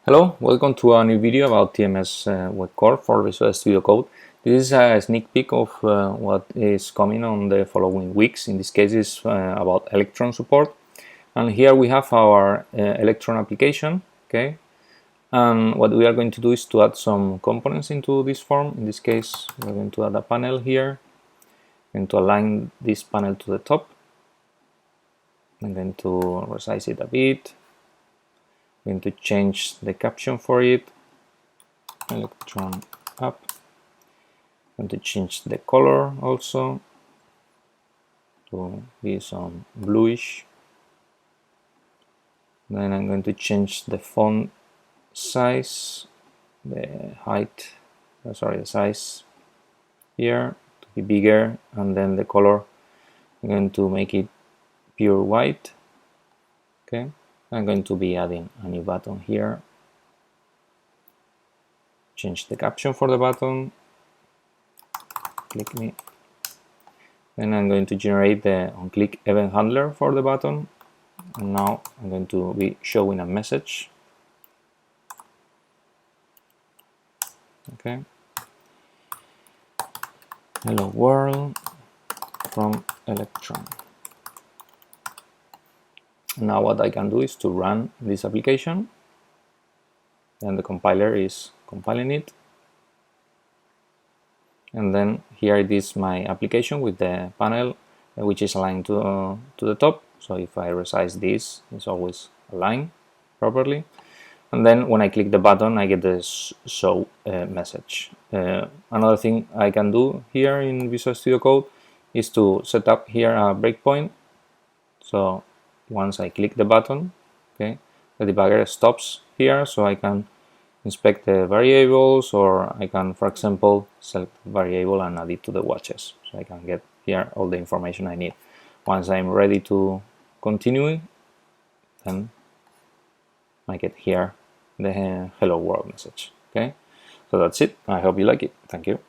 Hello, welcome to a new video about TMS WEB Core for Visual Studio Code. This is a sneak peek of what is coming on the following weeks. In this case, it's about Electron support. And here we have our Electron application. Okay, and what we are going to do is to add some components into this form. In this case, we're going to add a panel here. I'm going to align this panel to the top. I'm going to resize it a bit. I'm going to change the caption for it. Electron up. I'm going to change the color also to be some bluish. Then I'm going to change the font size, the size here to be bigger, and then the color I'm going to make it pure white. Okay, I'm going to be adding a new button here. Change the caption for the button. Click me. Then I'm going to generate the on-click event handler for the button. And now I'm going to be showing a message. Okay. Hello world from Electron. Now what I can do is to run this application. And the compiler is compiling it. And then here it is my application with the panel which is aligned to the top. So if I resize this, it's always aligned properly. And then when I click the button, I get this show message. Another thing I can do here in Visual Studio Code is to set up here a breakpoint. So once I click the button, okay, the debugger stops here, so I can inspect the variables, or I can, for example, select the variable and add it to the watches. So I can get here all the information I need. Once I'm ready to continue, then I get here the hello world message. Okay, so that's it. I hope you like it. Thank you.